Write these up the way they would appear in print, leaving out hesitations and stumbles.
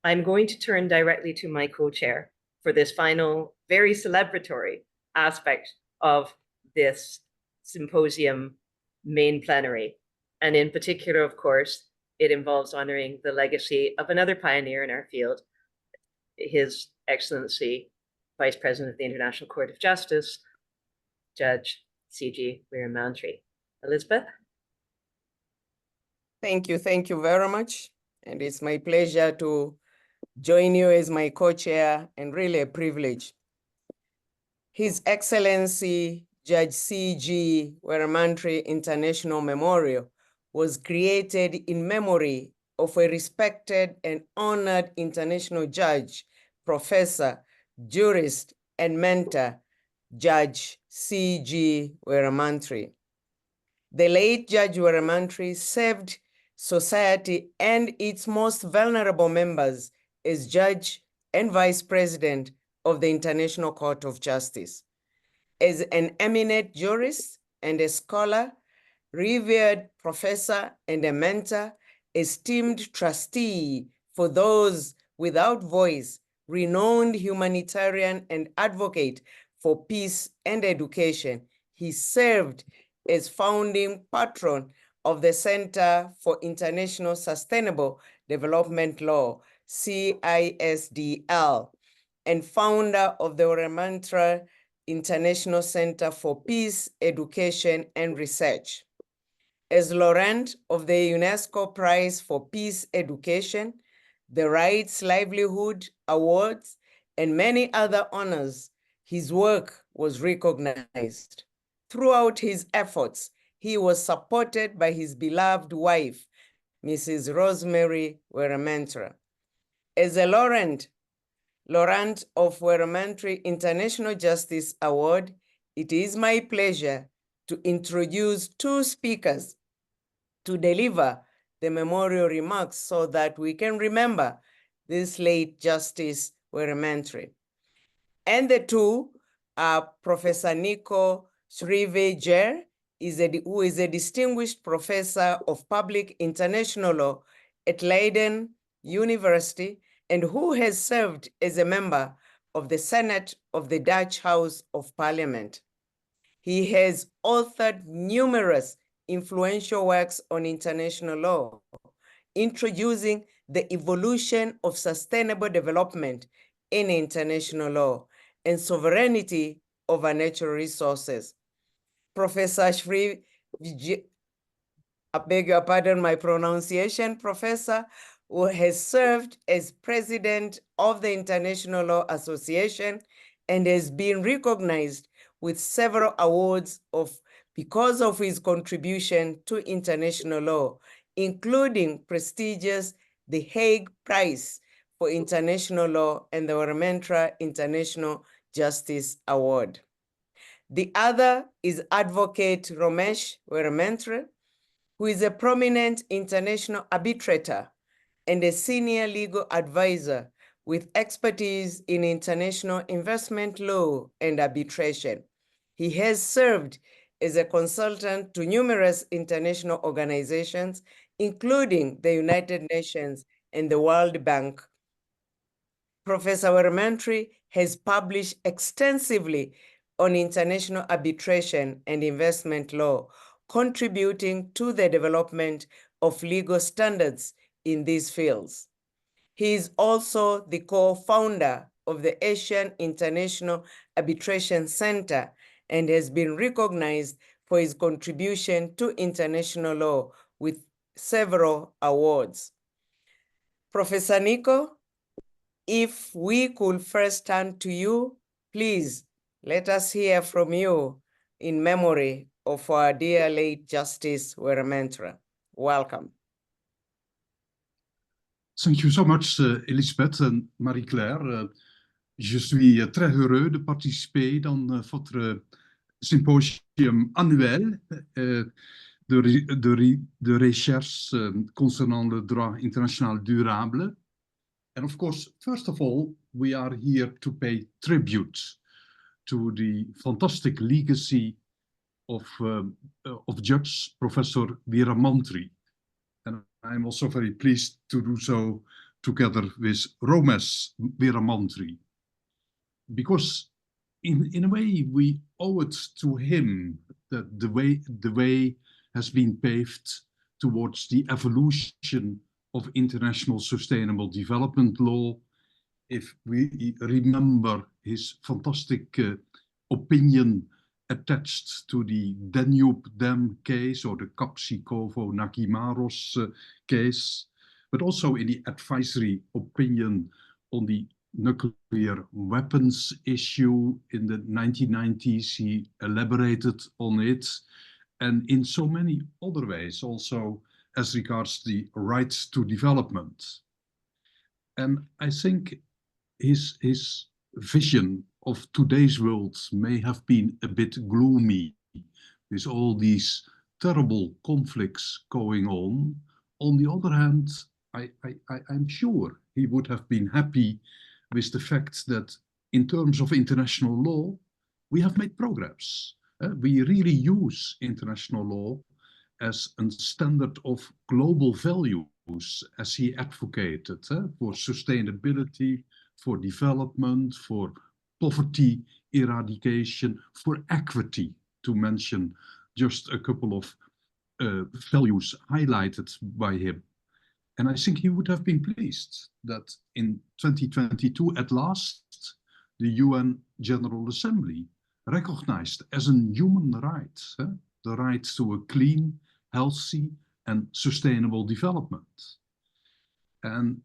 I'm going to turn directly to my co-chair for this final, very celebratory aspect of this symposium main plenary. And in particular, of course, it involves honoring the legacy of another pioneer in our field, His Excellency, Vice President of the International Court of Justice, Judge C.G. Weeramantry. Elizabeth? Thank you very much. And it's my pleasure to join you as my co-chair, and really a privilege. His Excellency Judge C.G. Weeramantry International Memorial was created in memory of a respected and honored international judge, professor, jurist, and mentor, Judge C.G. Weeramantry. The late Judge Weeramantry served society and its most vulnerable members as judge and vice president of the International Court of Justice. As an eminent jurist and a scholar, revered professor and a mentor, esteemed trustee for those without voice, renowned humanitarian and advocate for peace and education, he served as founding patron of the Center for International Sustainable Development Law, CISDL, and founder of the Weeramantry International Center for Peace, Education, and Research. As laureate of the UNESCO Prize for Peace Education, the Rights Livelihood Awards, and many other honors, his work was recognized. Throughout his efforts, he was supported by his beloved wife, Mrs. Rosemary Weeramantry. As a laureate of Weeramantry International Justice Award, it is my pleasure to introduce two speakers to deliver the memorial remarks so that we can remember this late Justice Weeramantry. And the two are Professor Nico Schrijver, who is a distinguished professor of public international law at Leiden University, and who has served as a member of the Senate of the Dutch House of Parliament. He has authored numerous influential works on international law, introducing the evolution of sustainable development in international law and sovereignty over natural resources. Professor Schrijver, I beg your pardon my pronunciation, Professor, who has served as president of the International Law Association and has been recognized with several awards because of his contribution to international law, including prestigious The Hague Prize for International Law and the Weeramantry International Justice Award. The other is Advocate Romesh Weeramantry, who is a prominent international arbitrator and a senior legal advisor with expertise in international investment law and arbitration. He has served as a consultant to numerous international organizations, including the United Nations and the World Bank. Professor Weeramantry has published extensively on international arbitration and investment law, contributing to the development of legal standards in these fields. He is also the co-founder of the Asian International Arbitration Center and has been recognized for his contribution to international law with several awards. Professor Nico, if we could first turn to you, please let us hear from you in memory of our dear late Justice Weeramantry. Welcome. Thank you so much, Elisabeth and Marie-Claire. Je suis très heureux de participer dans votre symposium annuel de recherche concernant le droit international durable. And of course, first of all, we are here to pay tribute to the fantastic legacy of Judge Professor Weeramantry. And I'm also very pleased to do so together with Romesh Weeramantry. Because in a way, we owe it to him that the way has been paved towards the evolution of international sustainable development law. If we remember his fantastic opinion attached to the Danube Dam case or the Kapsikovo-Nakimaros case, but also in the advisory opinion on the nuclear weapons issue in the 1990s, he elaborated on it, and in so many other ways also as regards the rights to development. And I think his vision of today's world may have been a bit gloomy with all these terrible conflicts going on. On the other hand, I'm sure he would have been happy with the fact that in terms of international law, we have made progress. We really use international law as a standard of global values, as he advocated, for sustainability, for development, for poverty eradication, for equity, to mention just a couple of values highlighted by him. And I think he would have been pleased that in 2022, at last, the UN General Assembly recognized as a human right, the right to a clean, healthy, and sustainable development. And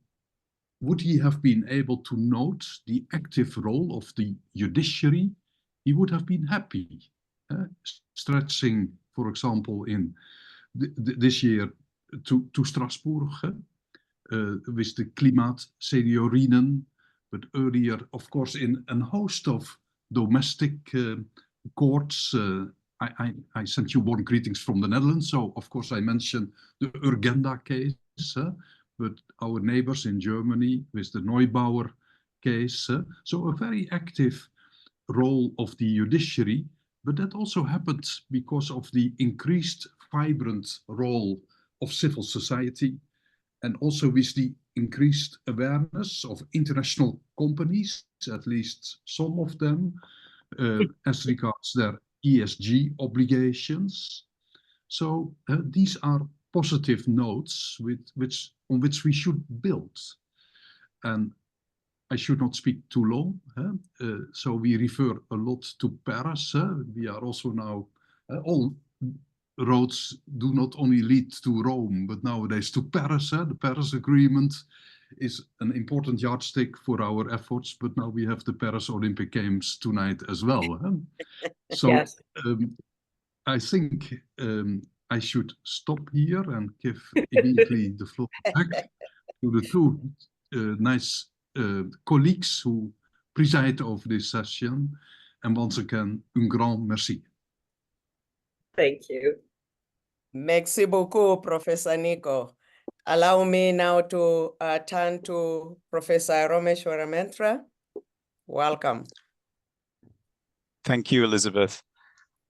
would he have been able to note the active role of the judiciary, he would have been happy, stretching, for example, in this year to Strasbourg with the Klimaatsenioren, but earlier, of course, in a host of domestic courts. I sent you warm greetings from the Netherlands, so of course I mentioned the Urgenda case, but our neighbors in Germany with the Neubauer case. So a very active role of the judiciary, but that also happened because of the increased vibrant role of civil society, and also with the increased awareness of international companies, at least some of them, as regards their ESG obligations. So these are positive notes on which we should build. And I should not speak too long. So we refer a lot to Paris. We are also now, all roads do not only lead to Rome, but nowadays to Paris. The Paris Agreement is an important yardstick for our efforts, but now we have the Paris Olympic Games tonight as well. So yes. I think I should stop here and give immediately the floor back to the two nice colleagues who preside over this session. And once again, un grand merci. Thank you. Merci beaucoup, Professor Nico. Allow me now to turn to Professor Romesh Weeramantry. Welcome. Thank you, Elizabeth.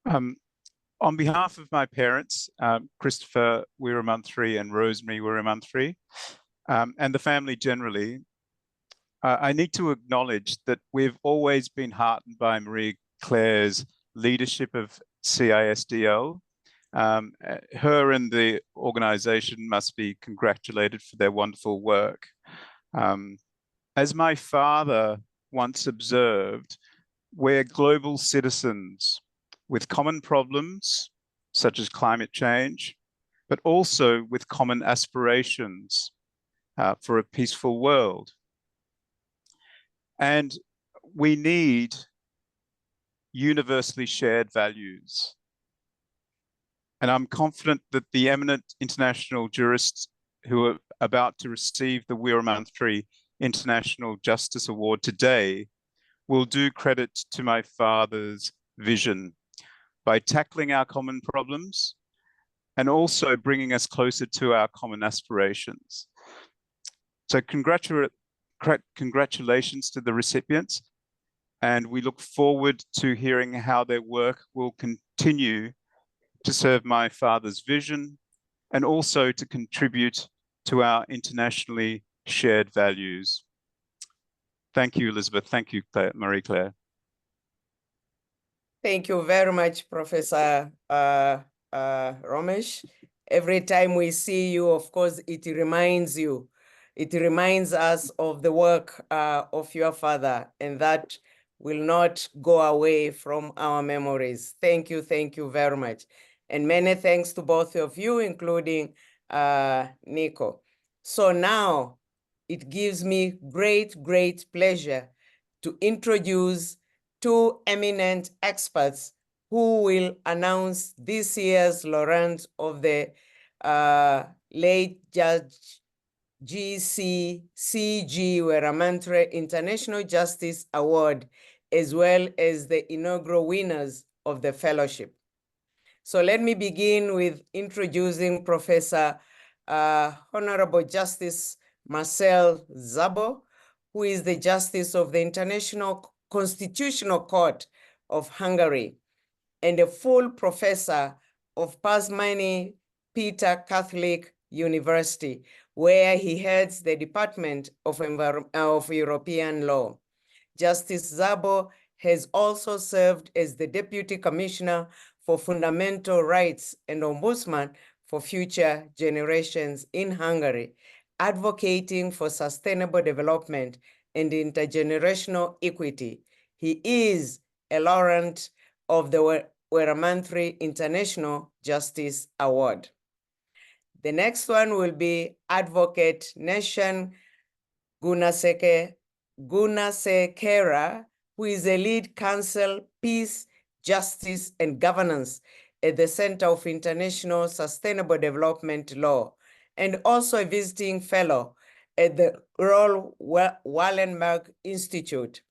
On behalf of my parents, Christopher Weeramantry and Rosemary Weeramantry, and the family generally, I need to acknowledge that we've always been heartened by Marie Claire's leadership of CISDL. Her and the organization must be congratulated for their wonderful work. As my father once observed, we're global citizens with common problems, such as climate change, but also with common aspirations for a peaceful world. And we need universally shared values. And I'm confident that the eminent international jurists who are about to receive the Weeramantry International Justice Award today will do credit to my father's vision by tackling our common problems and also bringing us closer to our common aspirations. So congratulations to the recipients, and we look forward to hearing how their work will continue to serve my father's vision and also to contribute to our internationally shared values. Thank you, Elizabeth. Thank you, Marie-Claire. Thank you very much, Professor Romesh. Every time we see you, of course, it reminds us of the work of your father, and that will not go away from our memories. Thank you very much. And many thanks to both of you, including Nico. So now it gives me great pleasure to introduce two eminent experts who will announce this year's laureate of the late Judge G.C.C.G. Weeramantry International Justice Award, as well as the inaugural winners of the fellowship. So let me begin with introducing Professor Honorable Justice Marcel Szabo, who is the Justice of the International Constitutional Court of Hungary and a full professor of Pázmány Péter Catholic University, where he heads the Department of European Law. Justice Szabo has also served as the Deputy Commissioner for Fundamental Rights and Ombudsman for future generations in Hungary, advocating for sustainable development and intergenerational equity. He is a laureate of the Weeramantry International Justice Award. The next one will be Advocate Neshan Gunasekera, who is a lead counsel, peace, justice, and governance at the Center of International Sustainable Development Law, and also a visiting fellow at the Royal Wallenberg Institute.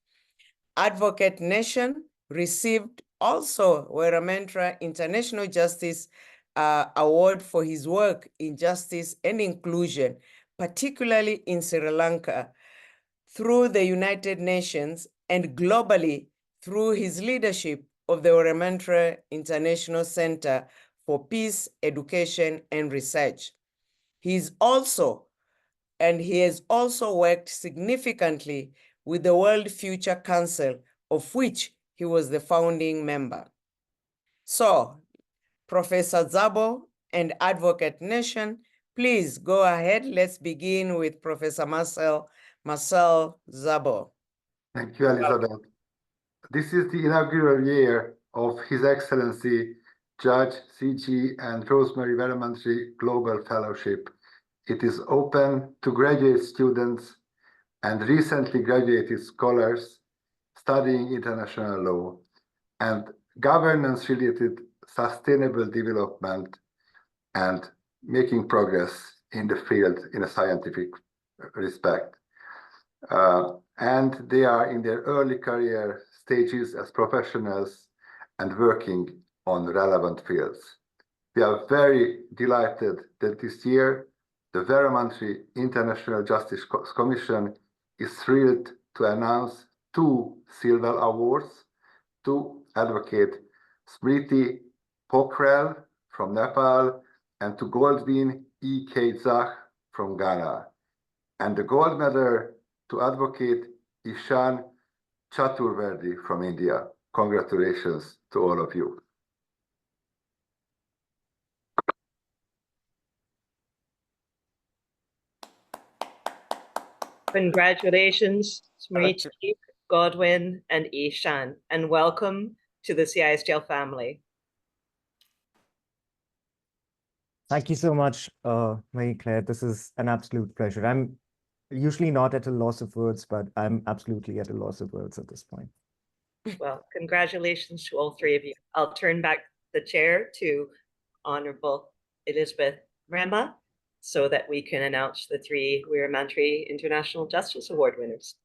Advocate Neshan received also Weeramantry International Justice Award for his work in justice and inclusion, particularly in Sri Lanka, through the United Nations and globally through his leadership of the Weeramantry International Center for Peace, Education, and Research. He has also worked significantly with the World Future Council, of which he was the founding member. So, Professor Szabo and Advocate Neshan, please go ahead. Let's begin with Professor Marcel Szabo. Thank you, Elizabeth. This is the inaugural year of His Excellency Judge C.G. and Rosemary Weeramantry Global Fellowship. It is open to graduate students and recently graduated scholars studying international law and governance-related sustainable development and making progress in the field in a scientific respect. And they are in their early career stages as professionals and working on relevant fields. We are very delighted that this year the Weeramantry International Justice Commission is thrilled to announce two silver awards to Advocate Smriti Pokhrel from Nepal and to Goldwyn E.K. Zach from Ghana, and the gold medal to Advocate Ishan Chaturvedi from India. Congratulations to all of you. Congratulations, Smriti, Godwin, and Ishan, and welcome to the CISDL family. Thank you so much, Marie-Claire. This is an absolute pleasure. I'm usually not at a loss of words, but I'm absolutely at a loss of words at this point. Well, congratulations to all three of you. I'll turn back the chair to Honorable Elizabeth Rema so that we can announce the three Weeramantry International Justice Award winners.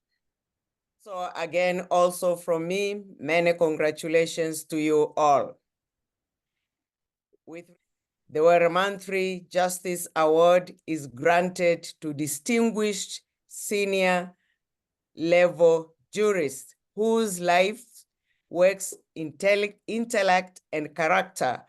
So again, also from me, many congratulations to you all. With the Weeramantry Justice Award is granted to distinguished senior level jurists whose life, works, intellect, and character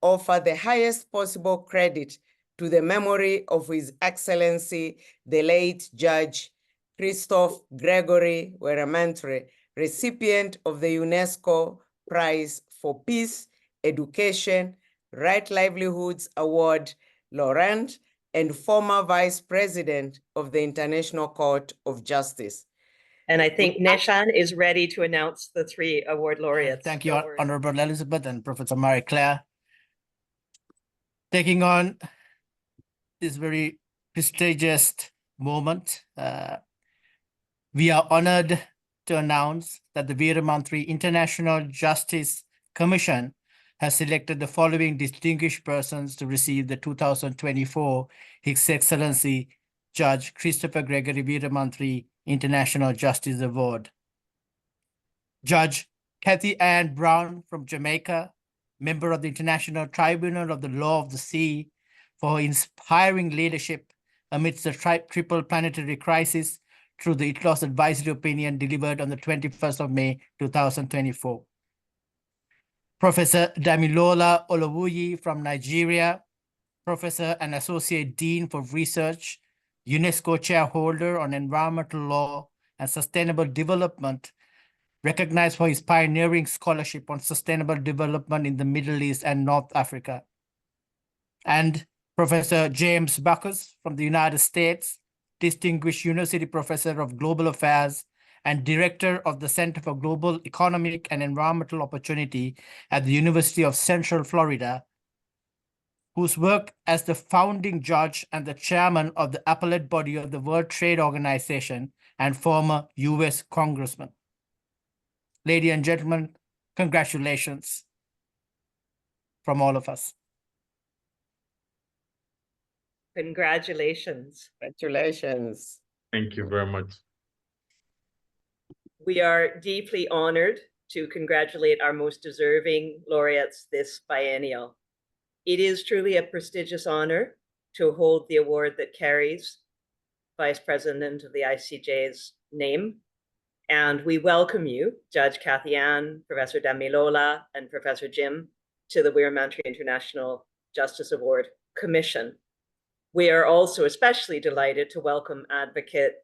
offer the highest possible credit to the memory of His Excellency, the late Judge Christophe Gregory Weeramantry, recipient of the UNESCO Prize for Peace, Education, Right Livelihoods Award, Laureate, and former Vice President of the International Court of Justice. And I think Neshan is ready to announce the 3 award laureates. Thank you, Don't worry. Honorable Elizabeth and Professor Marie-Claire. Taking on this very prestigious moment, we are honored to announce that the Weeramantry International Justice Commission has selected the following distinguished persons to receive the 2024 His Excellency Judge Christopher Gregory Weeramantry International Justice Award. Judge Kathy Ann Brown from Jamaica, member of the International Tribunal of the Law of the Sea, for her inspiring leadership amidst the triple planetary crisis through the ITLOS advisory opinion delivered on the 21st of May, 2024. Professor Damilola Olowuyi from Nigeria, Professor and Associate Dean for Research, UNESCO Chairholder on Environmental Law and Sustainable Development, recognized for his pioneering scholarship on sustainable development in the Middle East and North Africa. And Professor James Backus from the United States, Distinguished University Professor of Global Affairs and Director of the Center for Global Economic and Environmental Opportunity at the University of Central Florida, whose work as the founding judge and the chairman of the appellate body of the World Trade Organization and former US Congressman. Ladies and gentlemen, congratulations from all of us. Congratulations. Congratulations. Thank you very much. We are deeply honored to congratulate our most deserving laureates this biennial. It is truly a prestigious honor to hold the award that carries Vice President of the ICJ's name. And we welcome you, Judge Kathy Ann, Professor Damilola, and Professor Jim, to the Weeramantry International Justice Award Commission. We are also especially delighted to welcome Advocate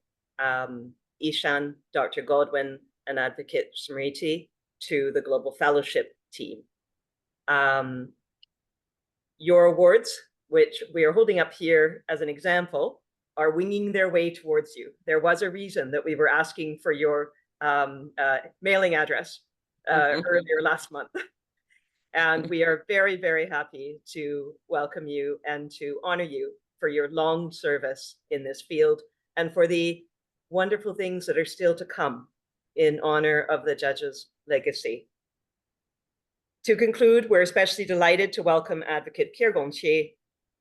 Ishan, Dr. Godwin, and Advocate Smriti to the Global Fellowship team. Your awards, which we are holding up here as an example, are winging their way towards you. There was a reason that we were asking for your mailing address earlier last month. And we are very, very happy to welcome you and to honor you for your long service in this field and for the wonderful things that are still to come in honor of the judge's legacy. To conclude, we're especially delighted to welcome Advocate Pierre Gonthier,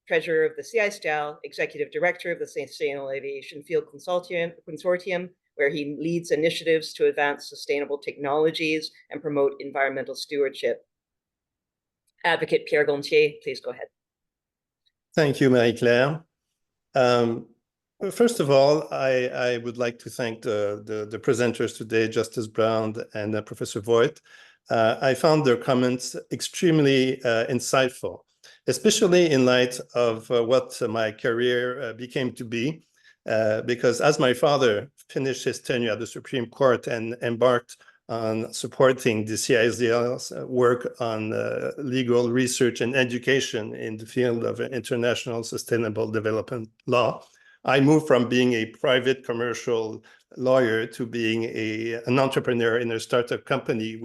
Treasurer of the CISDL, Executive Director of the Sustainable Aviation Field Consortium, where he leads initiatives to advance sustainable technologies and promote environmental stewardship. Advocate Pierre Gonthier, please go ahead. Thank you, Marie-Claire. First of all, I would like to thank the presenters today, Justice Brown and Professor Voigt. I found their comments extremely insightful, especially in light of what my career became to be, because as my father finished his tenure at the Supreme Court and embarked on supporting the CISDL's work on legal research and education in the field of international sustainable development law, I moved from being a private commercial lawyer to being an entrepreneur in a startup company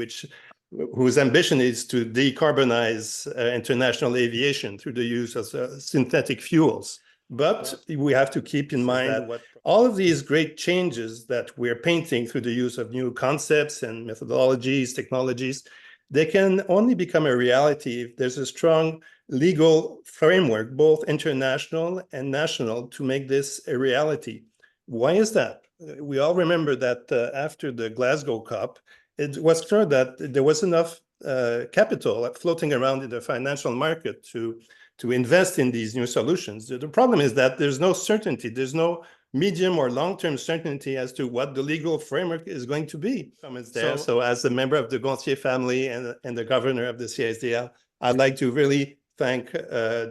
whose ambition is to decarbonize international aviation through the use of synthetic fuels. But we have to keep in mind that all of these great changes that we're painting through the use of new concepts and methodologies, technologies, they can only become a reality if there's a strong legal framework, both international and national, to make this a reality. Why is that? We all remember that after the Glasgow COP, it was clear that there was enough capital floating around in the financial market to invest in these new solutions. The problem is that there's no certainty. There's no medium or long-term certainty as to what the legal framework is going to be. So as a member of the Gonthier family and the governor of the CISDL, I'd like to really thank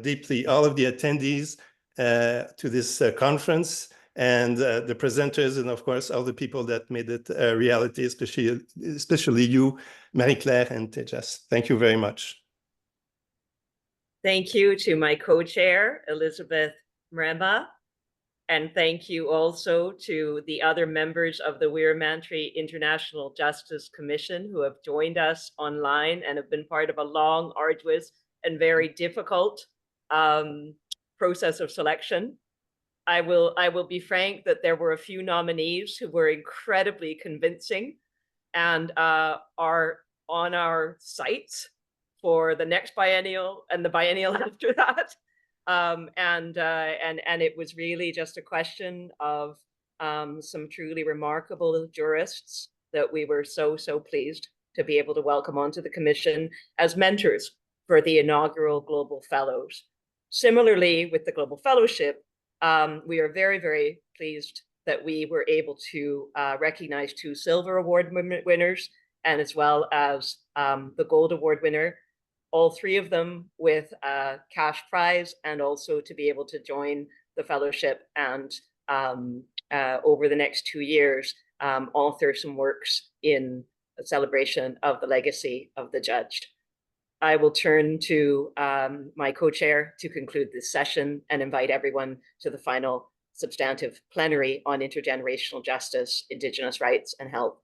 deeply all of the attendees to this conference, and the presenters, and of course, all the people that made it a reality, especially you, Marie-Claire and Tejas. Thank you very much. Thank you to my co-chair, Elizabeth Mrema, and thank you also to the other members of the Weeramantry International Justice Commission who have joined us online and have been part of a long, arduous, and very difficult process of selection. I will be frank that there were a few nominees who were incredibly convincing and are on our sites for the next biennial and the biennial after that. And it was really just a question of some truly remarkable jurists that we were so pleased to be able to welcome onto the commission as mentors for the inaugural Global Fellows. Similarly, with the Global Fellowship, we are very pleased that we were able to recognize 2 Silver Award winners, and as well as the Gold Award winner, all 3 of them with a cash prize, and also to be able to join the fellowship and over the next 2 years, author some works in a celebration of the legacy of the judge. I will turn to my co-chair to conclude this session and invite everyone to the final substantive plenary on intergenerational justice, Indigenous rights, and health.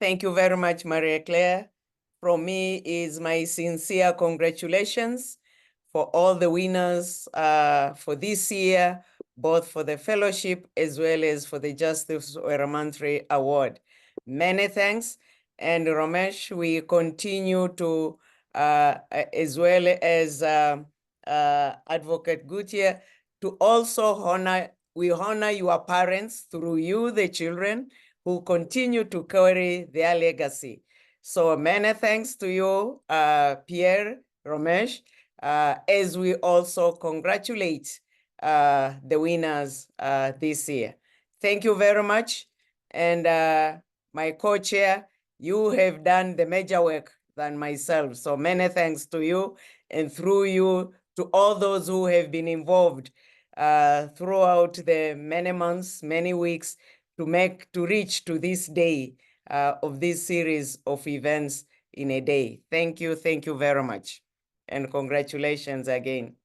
Thank you very much, Marie-Claire. From me is my sincere congratulations for all the winners for this year, both for the fellowship as well as for the Justice Weeramantry Award. Many thanks. And Romesh, we continue to, as well as Advocate Gonthier, to also honor your parents through you, the children, who continue to carry their legacy. So many thanks to you, Pierre, Romesh, as we also congratulate the winners this year. Thank you very much. And my co-chair, you have done the major work than myself. So many thanks to you, and through you to all those who have been involved throughout the many months, many weeks to reach to this day of this series of events in a day. Thank you very much. And congratulations again.